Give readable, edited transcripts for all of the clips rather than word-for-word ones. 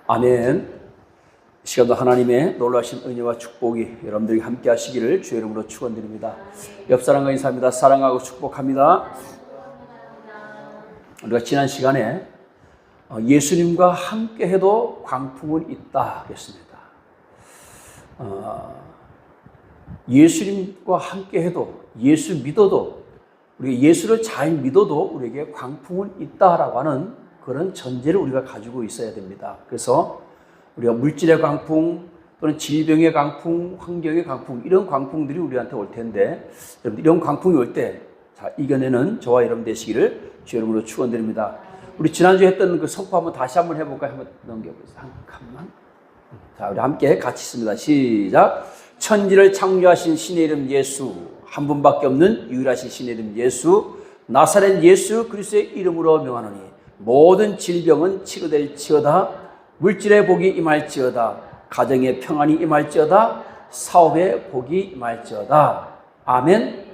아멘. 이 시간도 하나님의 놀라신 은혜와 축복이 여러분들에게 함께 하시기를 주의 이름으로 축원드립니다. 옆 사람과 인사합니다. 사랑하고 축복합니다. 우리가 지난 시간에 예수님과 함께 해도 광풍은 있다 그랬습니다. 예수님과 함께 해도, 예수 믿어도, 우리가 예수를 잘 믿어도 우리에게 광풍은 있다라고 하는 그런 전제를 우리가 가지고 있어야 됩니다. 그래서 우리가 물질의 광풍 또는 질병의 광풍, 환경의 광풍, 이런 광풍들이 우리한테 올 텐데, 여러분 이런 광풍이 올 때 이겨내는 저와 여러분 되시기를 주의 이름으로 축원드립니다. 우리 지난주에 했던 그 선포 한번 다시 한번 해볼까요? 한번 넘겨보세요. 잠깐만. 자, 우리 함께 같이 있습니다. 시작. 천지를 창조하신 신의 이름 예수, 한 분밖에 없는 유일하신 신의 이름 예수, 나사렛 예수 그리스도의 이름으로 명하노니 모든 질병은 치료될지어다, 물질의 복이 임할지어다, 가정의 평안이 임할지어다, 사업의 복이 임할지어다. 아멘.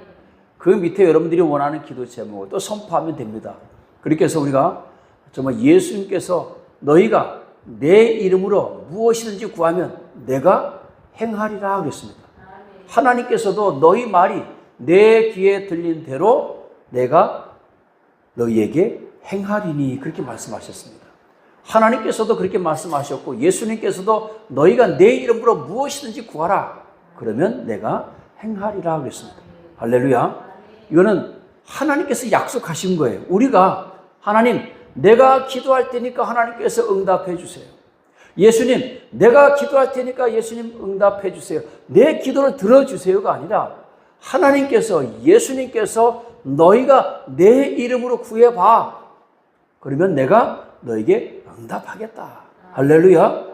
그 밑에 여러분들이 원하는 기도 제목을 또 선포하면 됩니다. 그렇게 해서 우리가 정말 예수님께서 너희가 내 이름으로 무엇이든지 구하면 내가 행하리라 그랬습니다. 하나님께서도 너희 말이 내 귀에 들린 대로 내가 너희에게 행하리니 그렇게 말씀하셨습니다. 하나님께서도 그렇게 말씀하셨고 예수님께서도 너희가 내 이름으로 무엇이든지 구하라 그러면 내가 행하리라 그랬습니다. 할렐루야. 이거는 하나님께서 약속하신 거예요. 우리가 하나님 내가 기도할 테니까 하나님께서 응답해 주세요. 예수님 내가 기도할 테니까 예수님 응답해 주세요. 내 기도를 들어주세요가 아니라 하나님께서 예수님께서 너희가 내 이름으로 구해봐 그러면 내가 너에게 응답하겠다. 할렐루야.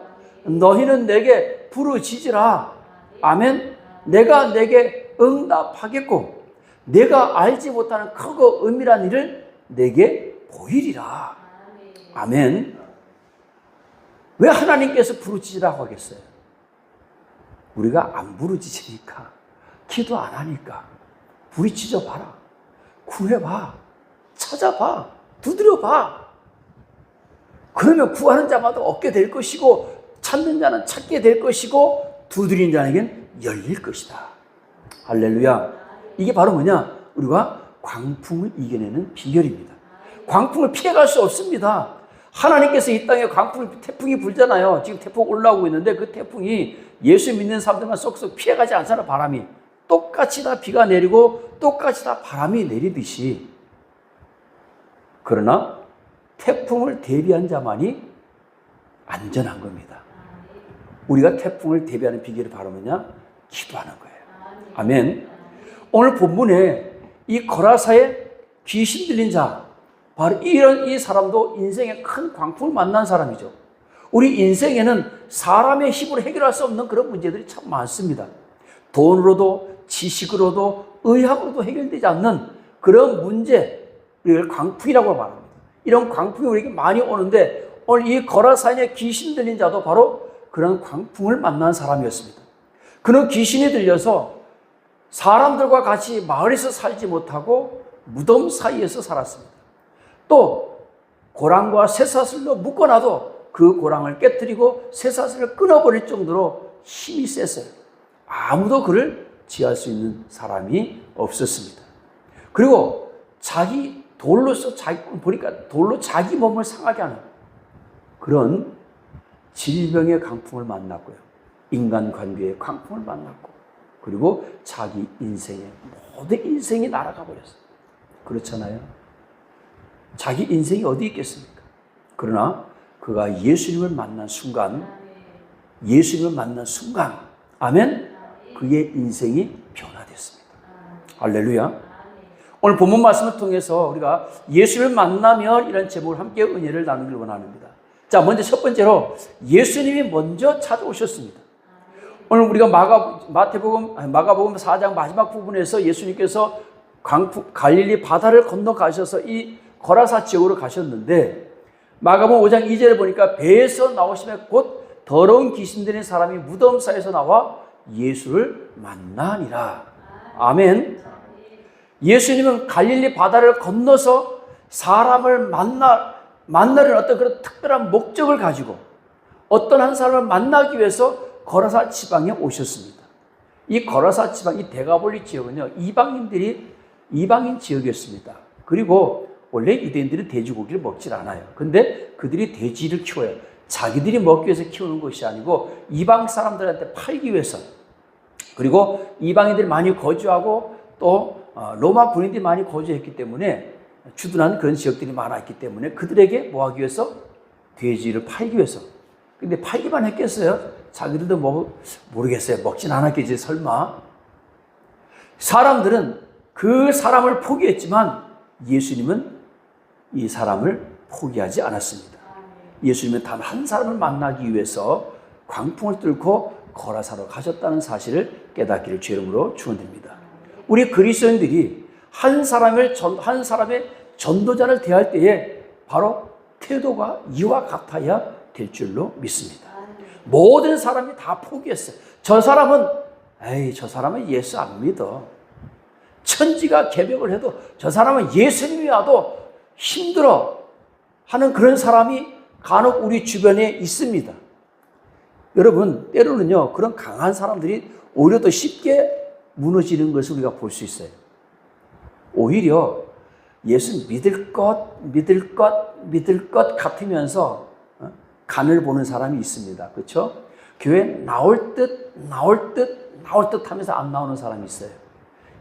너희는 내게 부르짖으라. 아멘. 내가 내게 응답하겠고 내가 알지 못하는 크고 은밀한 일을 내게 보이리라. 아멘. 왜 하나님께서 부르짖으라고 하겠어요? 우리가 안 부르짖으니까, 기도 안 하니까 부르짖어 봐라. 구해봐. 찾아봐. 두드려봐. 그러면 구하는 자마다 얻게 될 것이고 찾는 자는 찾게 될 것이고 두드리는 자에겐 열릴 것이다. 할렐루야. 이게 바로 뭐냐? 우리가 광풍을 이겨내는 비결입니다. 광풍을 피해갈 수 없습니다. 하나님께서 이 땅에 태풍이 불잖아요. 지금 태풍 올라오고 있는데 그 태풍이 예수 믿는 사람들만 쏙쏙 피해가지 않잖아. 바람이 똑같이 다 비가 내리고 똑같이 다 바람이 내리듯이. 그러나 태풍을 대비한 자만이 안전한 겁니다. 우리가 태풍을 대비하는 비결이 바로 뭐냐? 기도하는 거예요. 아멘. 오늘 본문에 이 거라사의 귀신 들린 자, 바로 이 사람도 인생에 큰 광풍을 만난 사람이죠. 우리 인생에는 사람의 힘으로 해결할 수 없는 그런 문제들이 참 많습니다. 돈으로도 지식으로도 의학으로도 해결되지 않는 그런 문제, 우리를 광풍이라고 말합니다. 이런 광풍이 우리에게 많이 오는데 오늘 이 거라사인의 귀신 들린 자도 바로 그런 광풍을 만난 사람이었습니다. 그는 귀신이 들려서 사람들과 같이 마을에서 살지 못하고 무덤 사이에서 살았습니다. 또 고랑과 쇠사슬로 묶어놔도 그 고랑을 깨뜨리고 쇠사슬을 끊어버릴 정도로 힘이 셌어요. 아무도 그를 지할 수 있는 사람이 없었습니다. 그리고 돌로서 돌로 자기 몸을 상하게 하는 그런 질병의 광풍을 만났고요. 인간관계의 광풍을 만났고 그리고 자기 인생의 모든 인생이 날아가 버렸어요. 그렇잖아요. 자기 인생이 어디 있겠습니까? 그러나 그가 예수님을 만난 순간 아멘, 그의 인생이 변화됐습니다. 할렐루야. 오늘 본문 말씀을 통해서 우리가 예수를 만나면 이런 제목을 함께 은혜를 나누길 원합니다. 자, 먼저 첫 번째로 예수님이 먼저 찾아오셨습니다. 오늘 우리가 마가복음 4장 마지막 부분에서 예수님께서 갈릴리 바다를 건너가셔서 이 거라사 지역으로 가셨는데 마가복음 5장 2절에 보니까 배에서 나오시면 곧 더러운 귀신 들린 사람이 무덤 사이에서 나와 예수를 만나니라. 아멘. 예수님은 갈릴리 바다를 건너서 사람을 만나려는 어떤 그런 특별한 목적을 가지고 어떤 한 사람을 만나기 위해서 거라사 지방에 오셨습니다. 이 거라사 지방, 이 데가볼리 지역은요, 이방인 지역이었습니다. 그리고 원래 유대인들은 돼지고기를 먹질 않아요. 근데 그들이 돼지를 키워요. 자기들이 먹기 위해서 키우는 것이 아니고 이방 사람들한테 팔기 위해서. 그리고 이방인들이 많이 거주하고 또 로마 군인들이 많이 거주했기 때문에 주둔한 그런 지역들이 많았기 때문에 그들에게 뭐 하기 위해서? 돼지를 팔기 위해서. 근데 팔기만 했겠어요? 자기들도 모르겠어요. 먹진 않았겠지, 설마. 사람들은 그 사람을 포기했지만 예수님은 이 사람을 포기하지 않았습니다. 예수님은 단 한 사람을 만나기 위해서 광풍을 뚫고 거라사로 가셨다는 사실을 깨닫기를 주의 이름으로 축원드립니다. 우리 그리스도인들이 한 사람의 전도자를 대할 때에 바로 태도가 이와 같아야 될 줄로 믿습니다. 모든 사람이 다 포기했어요. 저 사람은 예수 안 믿어. 천지가 개벽을 해도 저 사람은 예수님이 와도 힘들어 하는 그런 사람이 간혹 우리 주변에 있습니다. 여러분, 때로는요, 그런 강한 사람들이 오히려 더 쉽게 무너지는 것을 우리가 볼 수 있어요. 오히려 예수 믿을 것 같으면서 간을 보는 사람이 있습니다. 그렇죠? 교회 나올 듯 하면서 안 나오는 사람이 있어요.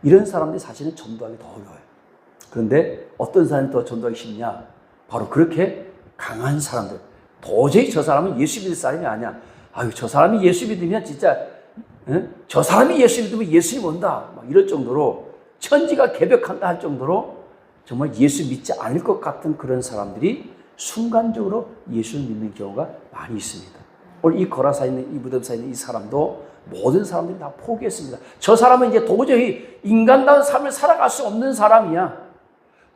이런 사람들이 사실은 전도하기 더 어려워요. 그런데 어떤 사람이 더 전도하기 쉽냐? 바로 그렇게 강한 사람들. 도저히 저 사람은 예수 믿을 사람이 아니야. 아유, 저 사람이 예수 믿으면 진짜, 저 사람이 예수 믿으면 예수님 온다. 막 이럴 정도로 천지가 개벽한다 할 정도로 정말 예수 믿지 않을 것 같은 그런 사람들이 순간적으로 예수를 믿는 경우가 많이 있습니다. 오늘 이 거라사에 있는, 이 무덤사에 있는 이 사람도 모든 사람들이 다 포기했습니다. 저 사람은 이제 도저히 인간다운 삶을 살아갈 수 없는 사람이야.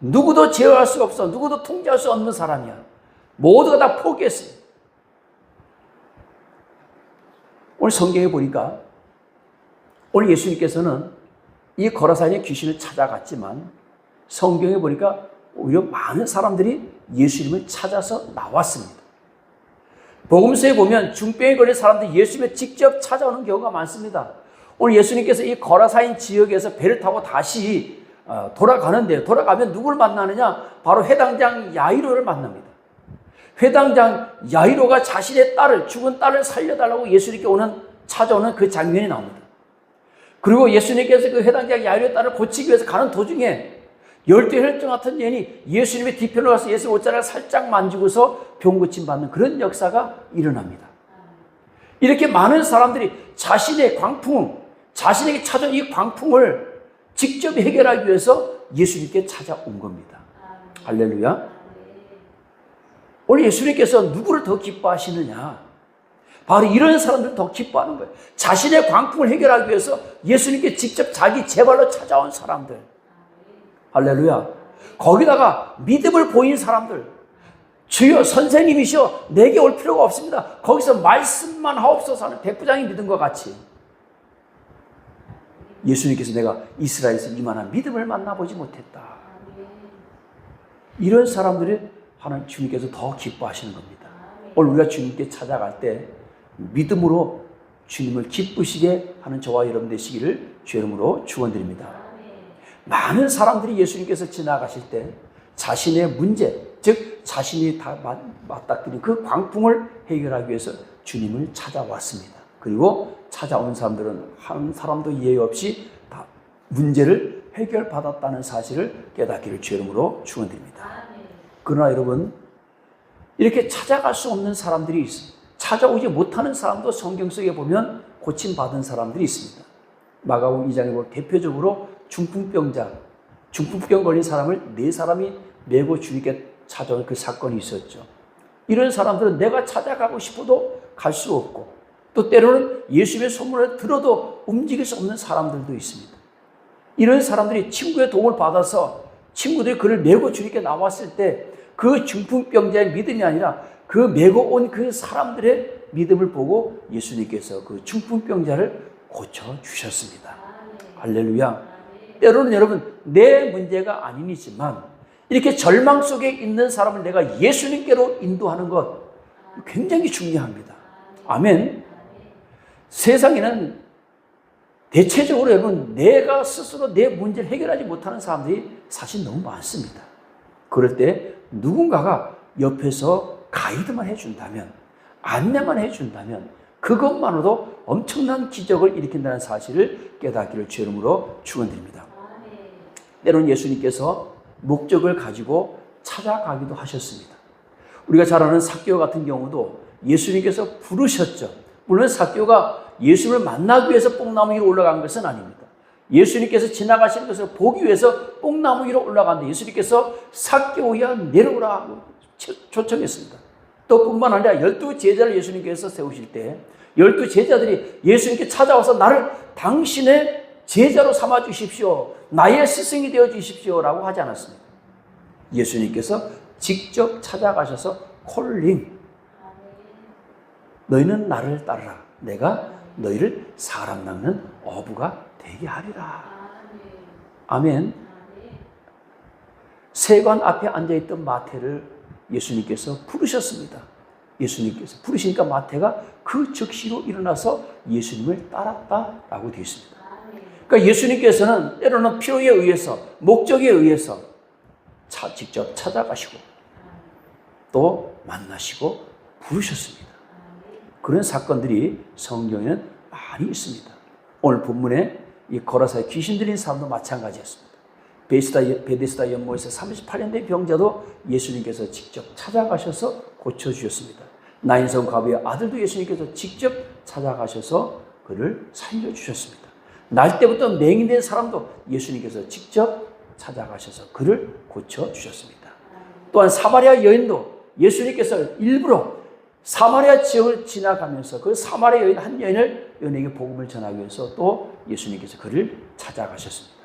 누구도 제어할 수 없어. 누구도 통제할 수 없는 사람이야. 모두가 다 포기했어요. 오늘 성경에 보니까 오늘 예수님께서는 이 거라사인의 귀신을 찾아갔지만 성경에 보니까 오히려 많은 사람들이 예수님을 찾아서 나왔습니다. 복음서에 보면 중병에 걸린 사람들이 예수님을 직접 찾아오는 경우가 많습니다. 오늘 예수님께서 이 거라사인 지역에서 배를 타고 다시 돌아가는데요. 돌아가면 누구를 만나느냐? 바로 회당장 야이로를 만납니다. 회당장 야이로가 자신의 죽은 딸을 살려달라고 예수님께 찾아오는 그 장면이 나옵니다. 그리고 예수님께서 그 회당장 야이로의 딸을 고치기 위해서 가는 도중에 열대혈증 같은 여인이 예수님의 뒤편으로 가서 예수님 옷자락을 살짝 만지고서 병 고침 받는 그런 역사가 일어납니다. 이렇게 많은 사람들이 자신에게 찾아온 이 광풍을 직접 해결하기 위해서 예수님께 찾아온 겁니다. 할렐루야. 오늘 예수님께서 누구를 더 기뻐하시느냐? 바로 이런 사람들을 더 기뻐하는 거예요. 자신의 광풍을 해결하기 위해서 예수님께 직접 자기 제발로 찾아온 사람들. 할렐루야. 거기다가 믿음을 보인 사람들. 주여 선생님이시여 내게 올 필요가 없습니다. 거기서 말씀만 하옵소서 하는 백부장이 믿은 것 같이 예수님께서 내가 이스라엘에서 이만한 믿음을 만나보지 못했다. 이런 사람들이 하나님 주님께서 더 기뻐하시는 겁니다. 오늘 우리가 주님께 찾아갈 때 믿음으로 주님을 기쁘시게 하는 저와 여러분 되시기를 주의 이름으로 축원드립니다. 많은 사람들이 예수님께서 지나가실 때 자신의 문제, 즉 자신이 다 맞닥뜨린 그 광풍을 해결하기 위해서 주님을 찾아왔습니다. 그리고 찾아온 사람들은 한 사람도 예외 없이 다 문제를 해결받았다는 사실을 깨닫기를 주의 이름으로 축원드립니다. 그러나 여러분, 이렇게 찾아갈 수 없는 사람들이 있습니다. 찾아오지 못하는 사람도 성경 속에 보면 고침받은 사람들이 있습니다. 마가복음 2장에 보면 대표적으로 중풍병 걸린 사람을 4사람이 메고 주님께 찾아온 그 사건이 있었죠. 이런 사람들은 내가 찾아가고 싶어도 갈 수 없고 또 때로는 예수님의 소문을 들어도 움직일 수 없는 사람들도 있습니다. 이런 사람들이 친구의 도움을 받아서 친구들이 그를 메고 주님께 나왔을 때 그 중풍병자의 믿음이 아니라 그 메고 온 그 사람들의 믿음을 보고 예수님께서 그 중풍병자를 고쳐주셨습니다. 할렐루야. 때로는 여러분 내 문제가 아니지만 이렇게 절망 속에 있는 사람을 내가 예수님께로 인도하는 것 굉장히 중요합니다. 아멘. 세상에는 대체적으로 여러분 내가 스스로 내 문제를 해결하지 못하는 사람들이 사실 너무 많습니다. 그럴 때 누군가가 옆에서 가이드만 해준다면, 안내만 해준다면 그것만으로도 엄청난 기적을 일으킨다는 사실을 깨닫기를 주의 이름으로 축원드립니다. 때로는 예수님께서 목적을 가지고 찾아가기도 하셨습니다. 우리가 잘 아는 삭개오 같은 경우도 예수님께서 부르셨죠. 물론 삭개오가 예수님을 만나기 위해서 뽕나무 위로 올라간 것은 아닙니다. 예수님께서 지나가시는 것을 보기 위해서 뽕나무 위로 올라갔는데 예수님께서 삭개오야 내려오라 하고 초청했습니다. 또 뿐만 아니라 12제자를 예수님께서 세우실 때 12제자들이 예수님께 찾아와서 나를 당신의 제자로 삼아 주십시오. 나의 스승이 되어 주십시오. 라고 하지 않았습니다. 예수님께서 직접 찾아가셔서 콜링. 너희는 나를 따르라. 내가 너희를 사람 낚는 어부가 되게 하리라. 아멘. 세관 앞에 앉아있던 마태를 예수님께서 부르셨습니다. 예수님께서 부르시니까 마태가 그 즉시로 일어나서 예수님을 따랐다라고 되어 있습니다. 그러니까 예수님께서는 때로는 필요에 의해서, 목적에 의해서 직접 찾아가시고 또 만나시고 부르셨습니다. 그런 사건들이 성경에는 많이 있습니다. 오늘 본문에 이 거라사에 귀신 들린 사람도 마찬가지였습니다. 베데스다 연못에서 38년 된 병자도 예수님께서 직접 찾아가셔서 고쳐주셨습니다. 나인성 과부의 아들도 예수님께서 직접 찾아가셔서 그를 살려주셨습니다. 날 때부터 맹인된 사람도 예수님께서 직접 찾아가셔서 그를 고쳐주셨습니다. 또한 사마리아 여인도 예수님께서 일부러 사마리아 지역을 지나가면서 그 사마리아 여인 한 여인에게 복음을 전하기 위해서 또 예수님께서 그를 찾아가셨습니다.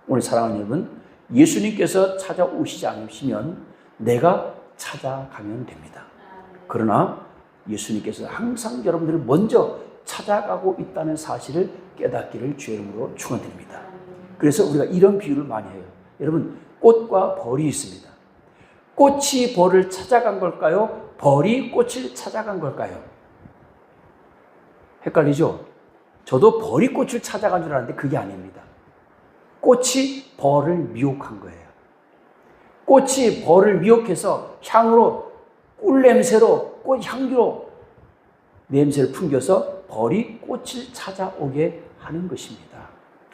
오늘 사랑하는 여러분, 예수님께서 찾아오시지 않으시면 내가 찾아가면 됩니다. 그러나 예수님께서 항상 여러분들을 먼저 찾아가고 있다는 사실을 깨닫기를 주의 이름으로 축원드립니다. 그래서 우리가 이런 비유를 많이 해요. 여러분, 꽃과 벌이 있습니다. 꽃이 벌을 찾아간 걸까요? 벌이 꽃을 찾아간 걸까요? 헷갈리죠? 저도 벌이 꽃을 찾아간 줄 알았는데 그게 아닙니다. 꽃이 벌을 미혹한 거예요. 꽃이 벌을 미혹해서 향으로, 꿀 냄새로, 꽃 향기로 냄새를 풍겨서 벌이 꽃을 찾아오게 하는 것입니다.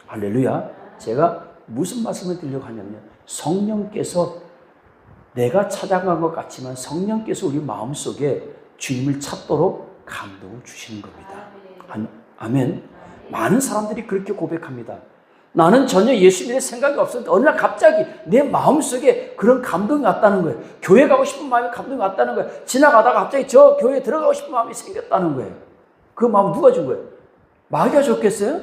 할렐루야. 제가 무슨 말씀을 드리려고 하냐면요. 성령께서 내가 찾아간 것 같지만 성령께서 우리 마음속에 주님을 찾도록 감동을 주시는 겁니다. 아멘. 많은 사람들이 그렇게 고백합니다. 나는 전혀 예수님의 생각이 없었는데 어느 날 갑자기 내 마음속에 그런 감동이 왔다는 거예요. 교회 가고 싶은 마음이 감동이 왔다는 거예요. 지나가다가 갑자기 저 교회에 들어가고 싶은 마음이 생겼다는 거예요. 그 마음 누가 준 거예요? 마귀가 줬겠어요?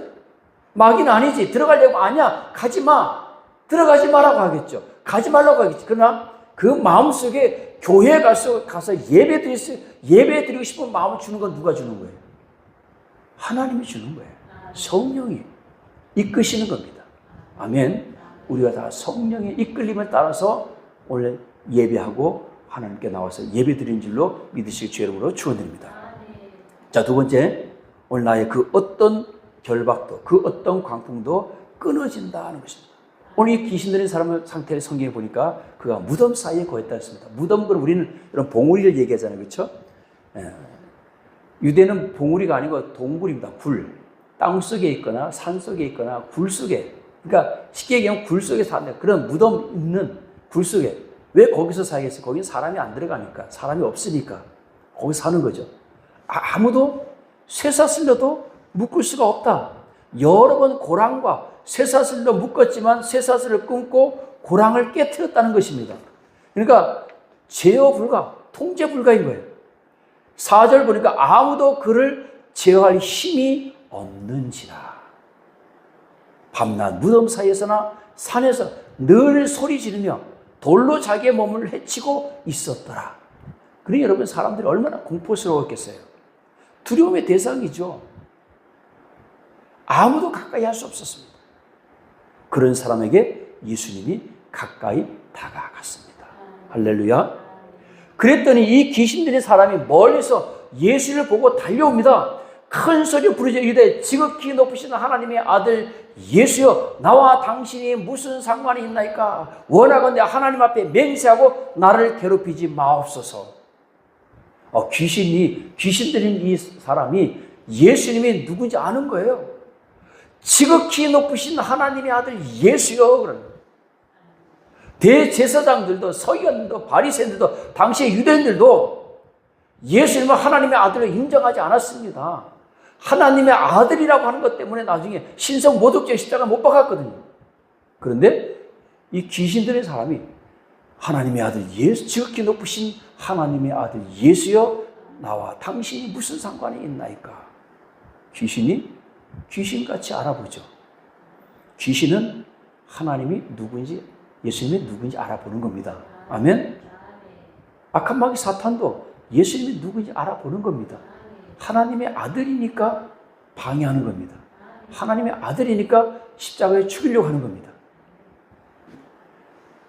마귀는 아니지. 들어가려고 아니야. 가지 마. 들어가지 마라고 하겠죠. 가지 말라고 하겠지. 그러나 그 마음속에 교회에 가서 예배드리고 싶은 마음을 주는 건 누가 주는 거예요? 하나님이 주는 거예요. 성령이 이끄시는 겁니다. 아멘. 우리가 다 성령의 이끌림을 따라서 오늘 예배하고 하나님께 나와서 예배드리는 줄로 믿으시기 주의 이름으로 축원드립니다. 자, 두 번째, 오늘 나의 그 어떤 결박도, 그 어떤 광풍도 끊어진다는 것입니다. 오늘 이 귀신 들린 사람의 상태를 성경에 보니까 그가 무덤 사이에 거했다 했습니다. 무덤, 그럼 우리는 이런 봉우리를 얘기하잖아요. 그렇죠? 유대는 봉우리가 아니고 동굴입니다. 굴. 땅 속에 있거나 산 속에 있거나 굴 속에. 그러니까 쉽게 얘기하면 굴 속에 사는 그런 무덤 있는 굴 속에. 왜 거기서 살겠어요? 거기는 사람이 안 들어가니까. 사람이 없으니까. 거기 사는 거죠. 아무도 쇠사슬로도 묶을 수가 없다. 여러 번 고랑과 쇠사슬로 묶었지만 쇠사슬을 끊고 고랑을 깨트렸다는 것입니다. 그러니까 제어 불가, 통제 불가인 거예요. 4절 보니까 아무도 그를 제어할 힘이 없는지라. 밤낮 무덤 사이에서나 산에서 늘 소리 지르며 돌로 자기의 몸을 해치고 있었더라. 그러니 여러분, 사람들이 얼마나 공포스러웠겠어요. 두려움의 대상이죠. 아무도 가까이 할 수 없었습니다. 그런 사람에게 예수님이 가까이 다가갔습니다. 할렐루야. 그랬더니 이 귀신 들린 사람이 멀리서 예수를 보고 달려옵니다. 큰 소리로 부르짖어 이르되 지극히 높으신 하나님의 아들 예수여, 나와 당신이 무슨 상관이 있나이까? 원하건대 하나님 앞에 맹세하고 나를 괴롭히지 마옵소서. 귀신 들린 이 사람이 예수님이 누군지 아는 거예요. 지극히 높으신 하나님의 아들 예수여. 그러는 거예요. 대제사장들도 서기관들도 바리새인들도 당시의 유대인들도 예수님을 하나님의 아들로 인정하지 않았습니다. 하나님의 아들이라고 하는 것 때문에 나중에 신성 모독죄 십자가 못 박았거든요. 그런데 이 귀신 들린 사람이 하나님의 아들 예수, 지극히 높으신 하나님의 아들 예수여, 나와 당신이 무슨 상관이 있나이까? 귀신이 귀신같이 알아보죠. 귀신은 하나님이 누군지, 예수님이 누군지 알아보는 겁니다. 아멘? 악한 마귀 사탄도 예수님이 누군지 알아보는 겁니다. 하나님의 아들이니까 방해하는 겁니다. 하나님의 아들이니까 십자가에 죽이려고 하는 겁니다.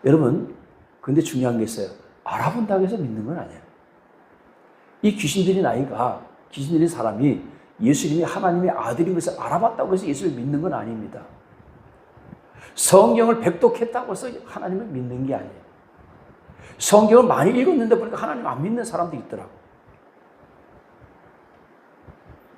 여러분, 그런데 중요한 게 있어요. 알아본다고 해서 믿는 건 아니에요. 이 귀신 들린 사람이 예수님이 하나님의 아들인 것을 알아봤다고 해서 예수를 믿는 건 아닙니다. 성경을 백독했다고 해서 하나님을 믿는 게 아니에요. 성경을 많이 읽었는데 보니까 하나님 안 믿는 사람도 있더라고요.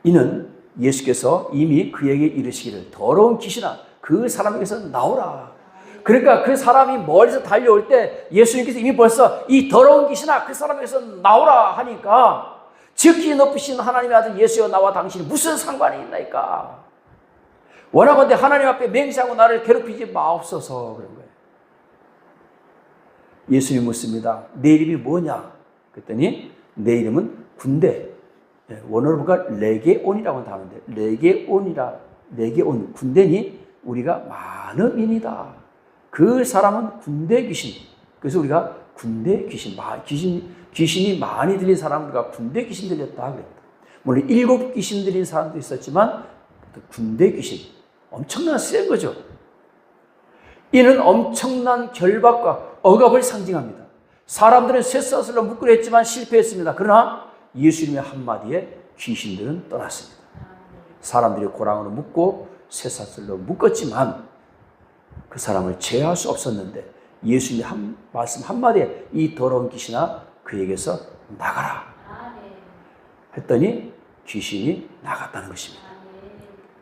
이는 예수께서 이미 그에게 이르시기를 더러운 귀신아 그 사람에게서 나오라. 그러니까 그 사람이 멀리서 달려올 때 예수님께서 이미 벌써 이 더러운 귀신아 그 사람에게서 나오라 하니까 지극히 높으신 하나님의 아들 예수여, 나와 당신이 무슨 상관이 있나이까? 원하건대 하나님 앞에 맹세하고 나를 괴롭히지 마옵소서. 그런 거예요. 예수님이 묻습니다. 내 이름이 뭐냐? 그랬더니 내 이름은 군대. 원어로 보니까 레게온이라고 하는데, 레게온, 군대니 우리가 많음이니다. 그 사람은 군대 귀신. 그래서 우리가 군대 귀신이 많이 들린 사람은 우리가 군대 귀신 들렸다 그랬다. 물론 7 귀신 들린 사람도 있었지만 군대 귀신, 엄청난 센 거죠. 이는 엄청난 결박과 억압을 상징합니다. 사람들은 쇠사슬로 묶으려 했지만 실패했습니다. 그러나 예수님의 한마디에 귀신들은 떠났습니다. 사람들이 고랑으로 묶고 쇠사슬로 묶었지만 그 사람을 제어할 수 없었는데 예수님의 말씀 한마디에 이 더러운 귀신아 그에게서 나가라 했더니 귀신이 나갔다는 것입니다.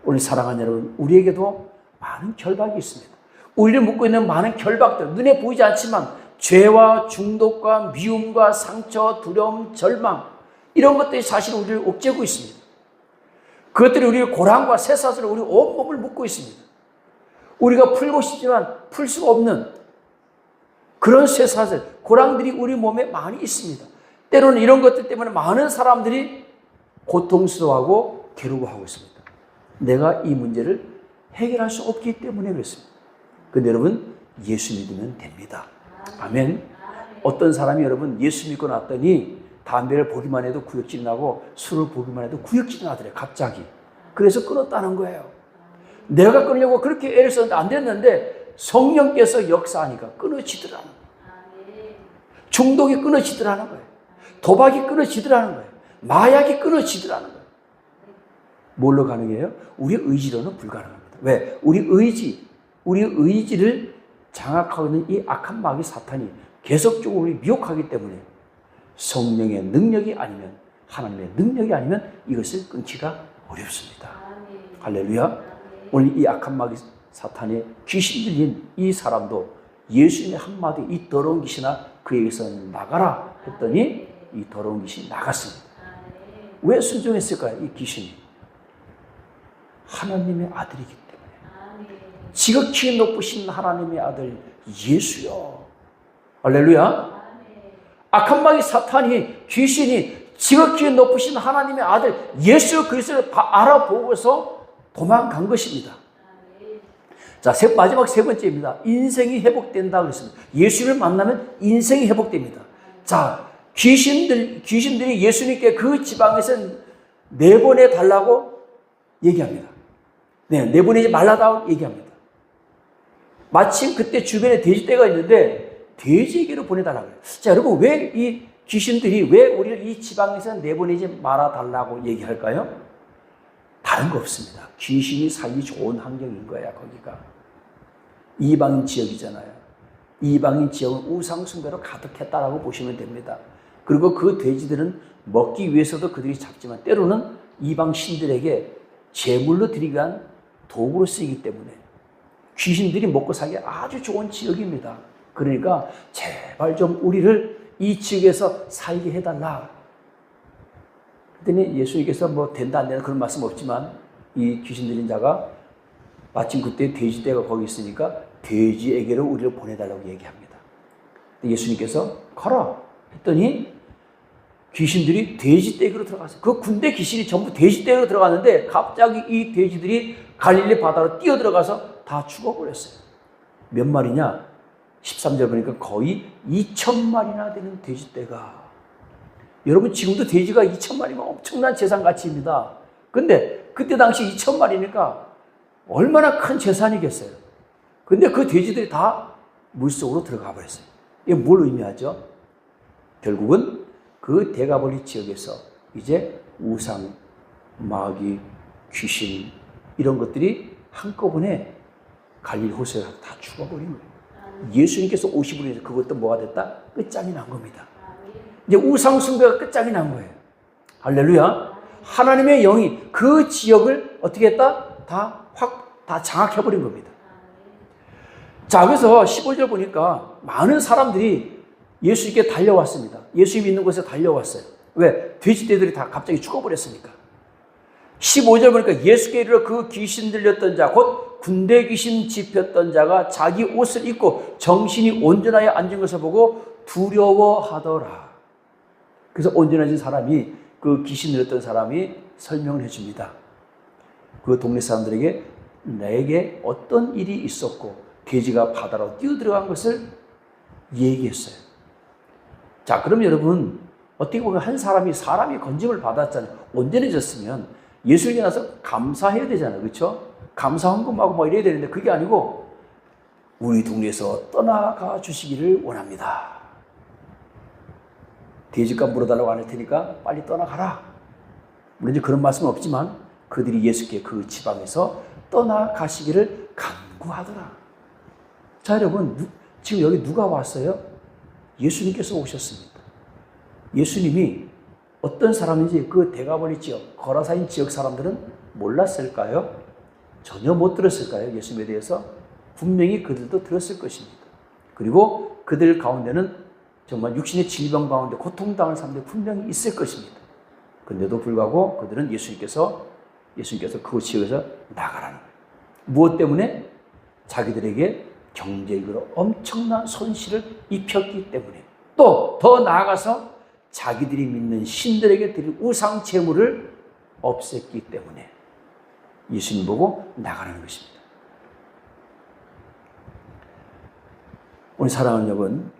오늘 사랑하는 여러분, 우리에게도 많은 결박이 있습니다. 우리를 묶고 있는 많은 결박들, 눈에 보이지 않지만 죄와 중독과 미움과 상처, 두려움, 절망, 이런 것들이 사실 우리를 옥죄고 있습니다. 그것들이 우리를 고랑과 쇠사슬로 우리 온몸을 묶고 있습니다. 우리가 풀고 싶지만 풀 수가 없는 그런 쇠사슬, 고랑들이 우리 몸에 많이 있습니다. 때로는 이런 것들 때문에 많은 사람들이 고통스러워하고 괴로워하고 있습니다. 내가 이 문제를 해결할 수 없기 때문에 그렇습니다. 그런데 여러분, 예수 믿으면 됩니다. 아멘. 어떤 사람이 여러분 예수 믿고 났더니 담배를 보기만 해도 구역질이 나고 술을 보기만 해도 구역질이 나더래요. 갑자기. 그래서 끊었다는 거예요. 내가 끊으려고 그렇게 애를 썼는데 안 됐는데 성령께서 역사하니까 끊어지더라는 거예요. 중독이 끊어지더라는 거예요. 도박이 끊어지더라는 거예요. 마약이 끊어지더라는 거예요. 뭘로 가능해요? 우리 의지로는 불가능합니다. 왜? 우리 의지를 장악하고 있는 이 악한 마귀 사탄이 계속적으로 우리 미혹하기 때문에 성령의 능력이 아니면, 하나님의 능력이 아니면 이것을 끊기가 어렵습니다. 할렐루야. 오늘 이 악한 마귀 사탄의 귀신 들린 이 사람도 예수님의 한마디 이 더러운 귀신아 그에게서 나가라 했더니 이 더러운 귀신이 나갔습니다. 왜 순종했을까요? 이 귀신이 하나님의 아들이기 때문에. 지극히 높으신 하나님의 아들 예수요. 할렐루야. 악한 마귀 사탄이, 귀신이 지극히 높으신 하나님의 아들 예수 그리스도를 알아보고서 도망간 것입니다. 자, 마지막 3번째입니다. 인생이 회복된다 그랬습니다. 예수를 만나면 인생이 회복됩니다. 자, 귀신들이 예수님께 그 지방에서 내보내 달라고 얘기합니다. 네, 내보내지 말라고 얘기합니다. 마침 그때 주변에 돼지떼가 있는데 돼지에게로 보내달라고 해요. 자, 여러분, 왜 이 귀신들이 왜 우리를 이 지방에서 내보내지 말아달라고 얘기할까요? 다른 거 없습니다. 귀신이 살기 좋은 환경인 거야, 거기가. 이방인 지역이잖아요. 이방인 지역은 우상숭배로 가득했다라고 보시면 됩니다. 그리고 그 돼지들은 먹기 위해서도 그들이 잡지만 때로는 이방 신들에게 제물로 드리기 위한 도구로 쓰이기 때문에 귀신들이 먹고 살기 아주 좋은 지역입니다. 그러니까 제발 좀 우리를 이 지역에서 살게 해달라. 그랬더니 예수님께서 뭐 된다 안 된다 그런 말씀 없지만 이 귀신 들린 자가 마침 그때 돼지떼가 거기 있으니까 돼지에게로 우리를 보내달라고 얘기합니다. 예수님께서 가라 했더니 귀신들이 돼지떼기로 들어갔어요. 그 군대 귀신이 전부 돼지떼기로 들어갔는데 갑자기 이 돼지들이 갈릴리 바다로 뛰어들어가서 다 죽어버렸어요. 몇 마리냐? 13절 보니까 거의 2,000마리나 되는 돼지떼가. 여러분 지금도 돼지가 2,000마리면 엄청난 재산 가치입니다. 근데 그때 당시 2,000마리니까 얼마나 큰 재산이겠어요. 근데 그 돼지들이 다 물속으로 들어가 버렸어요. 이게 뭘 의미하죠? 결국은 그 대가벌리 지역에서 이제 우상, 마귀, 귀신 이런 것들이 한꺼번에 갈릴리 호수에 다 죽어버린 거예요. 예수님께서 오심으로 해서 그것도 뭐가 됐다? 끝장이 난 겁니다. 이제 우상 숭배가 끝장이 난 거예요. 할렐루야. 하나님의 영이 그 지역을 어떻게 했다? 다 장악해버린 겁니다. 자, 그래서 15절 보니까 많은 사람들이 예수님께 달려왔습니다. 예수님 있는 곳에 달려왔어요. 왜? 돼지떼들이 다 갑자기 죽어버렸으니까. 15절 보니까 예수께 이르러 그 귀신 들렸던 자, 곧 군대 귀신 집혔던 자가 자기 옷을 입고 정신이 온전하여 앉은 것을 보고 두려워하더라. 그래서 온전해진 사람이, 그 귀신 들렸던 사람이 설명을 해줍니다. 그 동네 사람들에게 내게 어떤 일이 있었고 돼지가 바다로 뛰어들어간 것을 얘기했어요. 자, 그럼 여러분 어떻게 보면 한 사람이 건짐을 받았잖아요. 온전해졌으면 예수님에 나서 감사해야 되잖아요. 그렇죠? 감사 헌금하고 뭐 이래야 되는데 그게 아니고 우리 동네에서 떠나가 주시기를 원합니다. 돼지값 물어달라고 안 할 테니까 빨리 떠나가라. 물론 이제 그런 말씀은 없지만 그들이 예수께 그 지방에서 떠나가시기를 간구하더라. 자, 여러분 지금 여기 누가 왔어요? 예수님께서 오셨습니다. 예수님이 어떤 사람인지 그 대가벌리 지역, 거라사인 지역 사람들은 몰랐을까요? 전혀 못 들었을까요? 예수님에 대해서? 분명히 그들도 들었을 것입니다. 그리고 그들 가운데는 정말 육신의 질병 가운데 고통당하는 사람들이 분명히 있을 것입니다. 그런데도 불구하고 그들은 예수님께서 그 지역에서 나가라는 거예요. 무엇 때문에? 자기들에게 경제적으로 엄청난 손실을 입혔기 때문에, 또 더 나아가서 자기들이 믿는 신들에게 드릴 우상 제물을 없앴기 때문에 예수님 보고 나가라는 것입니다. 오늘 사랑하는 여러분,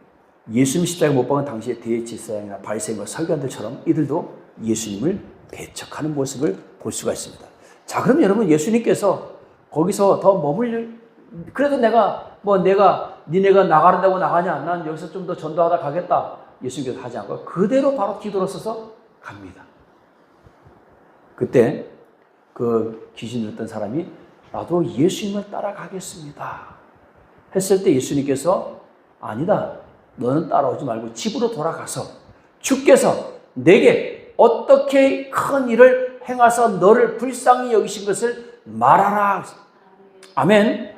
예수님 십자가에 못 박은 당시의 대제사장이나 바리새인과 서기관들처럼 이들도 예수님을 배척하는 모습을 볼 수가 있습니다. 자, 그럼 여러분 예수님께서 거기서 더 그래도 니네가 나가란다고 나가냐? 난 여기서 좀 더 전도하다 가겠다. 예수님께서 하지 않고 그대로 바로 뒤돌아 서서 갑니다. 그때 그 귀신 들었던 사람이 나도 예수님을 따라가겠습니다 했을 때 예수님께서 아니다. 너는 따라오지 말고 집으로 돌아가서 주께서 내게 어떻게 큰 일을 행하사 너를 불쌍히 여기신 것을 말하라. 아멘.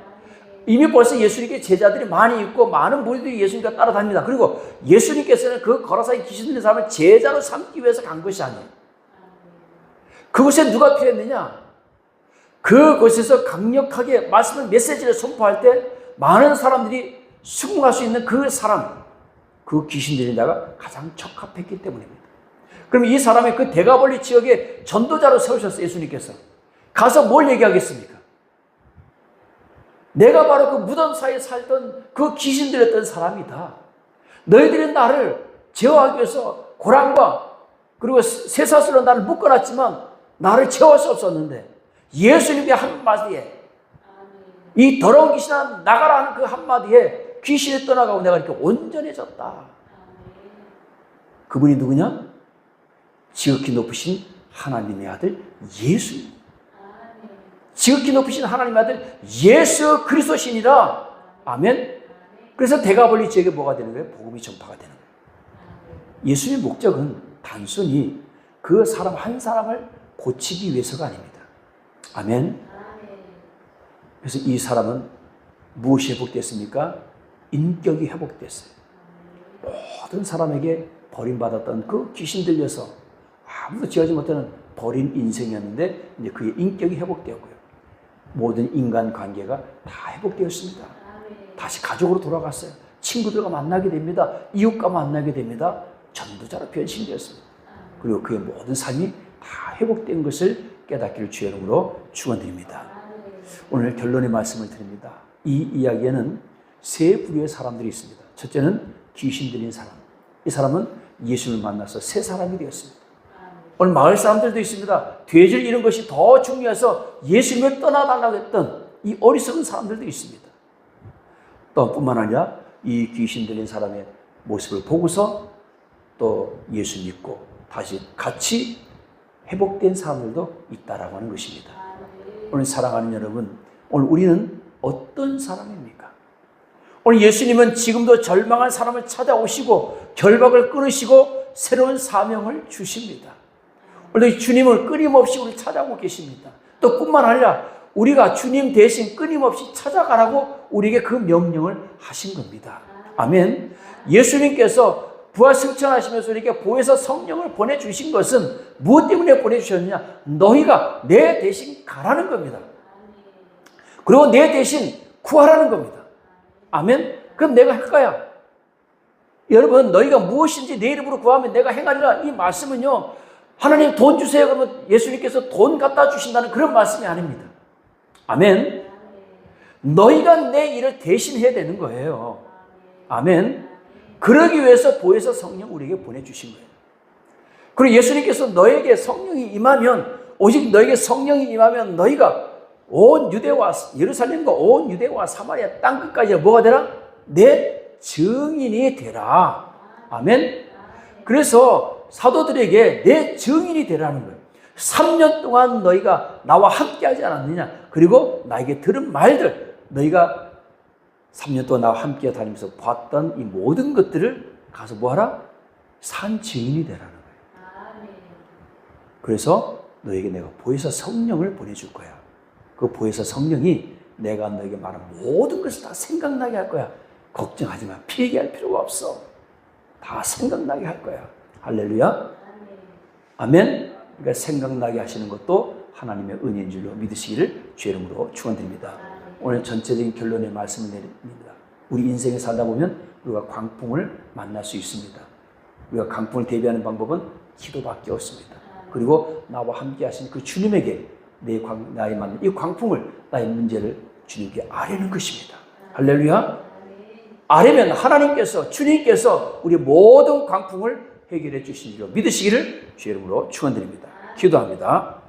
이미 벌써 예수님께 제자들이 많이 있고 많은 무리들이 예수님과 따라다닙니다. 그리고 예수님께서는 그 거라사에 귀신 들린 사람을 제자로 삼기 위해서 간 것이 아니에요. 그곳에 누가 필요했느냐? 그곳에서 강력하게 말씀을, 메시지를 선포할 때 많은 사람들이 수긍할 수 있는 그 사람, 그 귀신 들린 자가 가장 적합했기 때문입니다. 그럼 이 사람이 그 대가벌리 지역에 전도자로 세우셨어요. 예수님께서. 가서 뭘 얘기하겠습니까? 내가 바로 그 무덤 사이에 살던 그 귀신 들렸던 사람이다. 너희들이 나를 제어하기 위해서 고랑과 그리고 쇠사슬로 나를 묶어놨지만 나를 제어할 수 없었는데 예수님의 한마디에, 이 더러운 귀신아 나가라 하는 그 한마디에 귀신이 떠나가고 내가 이렇게 온전해졌다. 그분이 누구냐? 지극히 높으신 하나님의 아들 예수입니다. 지극히 높으신 하나님의 아들 예수 그리스도시니라. 아멘. 그래서 대가벌리 지역에 뭐가 되는 거예요? 복음이 전파가 되는 거예요. 예수님의 목적은 단순히 그 사람 한 사람을 고치기 위해서가 아닙니다. 아멘. 그래서 이 사람은 무엇이 회복됐습니까? 인격이 회복됐어요. 모든 사람에게 버림받았던 그 귀신 들려서 아무도 지어지 못하는 버린 인생이었는데 이제 그의 인격이 회복되었고요. 모든 인간 관계가 다 회복되었습니다. 다시 가족으로 돌아갔어요. 친구들과 만나게 됩니다. 이웃과 만나게 됩니다. 전도자로 변신되었습니다. 그리고 그의 모든 삶이 다 회복된 것을 깨닫기를 주의 이름으로 축원드립니다. 오늘 결론의 말씀을 드립니다. 이 이야기에는 세 부류의 사람들이 있습니다. 첫째는 귀신 들린 사람. 이 사람은 예수를 만나서 새 사람이 되었습니다. 오늘 마을 사람들도 있습니다. 돼지를 잃은 것이 더 중요해서 예수님을 떠나달라고 했던 이 어리석은 사람들도 있습니다. 또 뿐만 아니라 이 귀신 들린 사람의 모습을 보고서 또 예수 믿고 다시 같이 회복된 사람들도 있다라고 하는 것입니다. 오늘 사랑하는 여러분, 오늘 우리는 어떤 사람입니까? 오늘 예수님은 지금도 절망한 사람을 찾아오시고 결박을 끊으시고 새로운 사명을 주십니다. 오늘 주님을 끊임없이 우리 찾아오고 계십니다. 또 뿐만 아니라 우리가 주님 대신 끊임없이 찾아가라고 우리에게 그 명령을 하신 겁니다. 아멘. 예수님께서 부활 승천하시면서 우리에게 보혜사 성령을 보내주신 것은 무엇 때문에 보내주셨느냐? 너희가 내 대신 가라는 겁니다. 그리고 내 대신 구하라는 겁니다. 아멘. 그럼 내가 할 거야. 여러분, 너희가 무엇인지 내 이름으로 구하면 내가 행하리라. 이 말씀은요, 하나님 돈 주세요 그러면 예수님께서 돈 갖다 주신다는 그런 말씀이 아닙니다. 아멘. 너희가 내 일을 대신해야 되는 거예요. 아멘. 그러기 위해서 보혜사 성령 우리에게 보내주신 거예요. 그리고 예수님께서 너에게 성령이 임하면, 오직 너에게 성령이 임하면 너희가 온 유대와 예루살렘과 온 유대와 사마리아 땅끝까지 뭐가 되라? 내 증인이 되라. 아멘. 그래서 사도들에게 내 증인이 되라는 거예요. 3년 동안 너희가 나와 함께 하지 않았느냐? 그리고 나에게 들은 말들, 너희가 3년 동안 나와 함께 다니면서 봤던 이 모든 것들을 가서 뭐하라? 산 증인이 되라는 거예요. 그래서 너에게 내가 보혜사 성령을 보내줄 거야. 그 보혜사 성령이 내가 너에게 말한 모든 것을 다 생각나게 할 거야. 걱정하지 마. 필기할 필요가 없어. 다 생각나게 할 거야. 할렐루야. 아멘. 그러니까 생각나게 하시는 것도 하나님의 은혜인 줄로 믿으시기를 주의 이름으로 축원드립니다. 오늘 전체적인 결론의 말씀을 내립니다. 우리 인생에 살다 보면 우리가 광풍을 만날 수 있습니다. 우리가 광풍을 대비하는 방법은 기도밖에 없습니다. 그리고 나와 함께 하신 그 주님에게 나의 맞는 이 광풍을, 나의 문제를 주님께 아뢰는 것입니다. 할렐루야. 아뢰면 하나님께서, 주님께서 우리 모든 광풍을 해결해 주신 줄로 믿으시기를 주의 이름으로 축원드립니다. 기도합니다.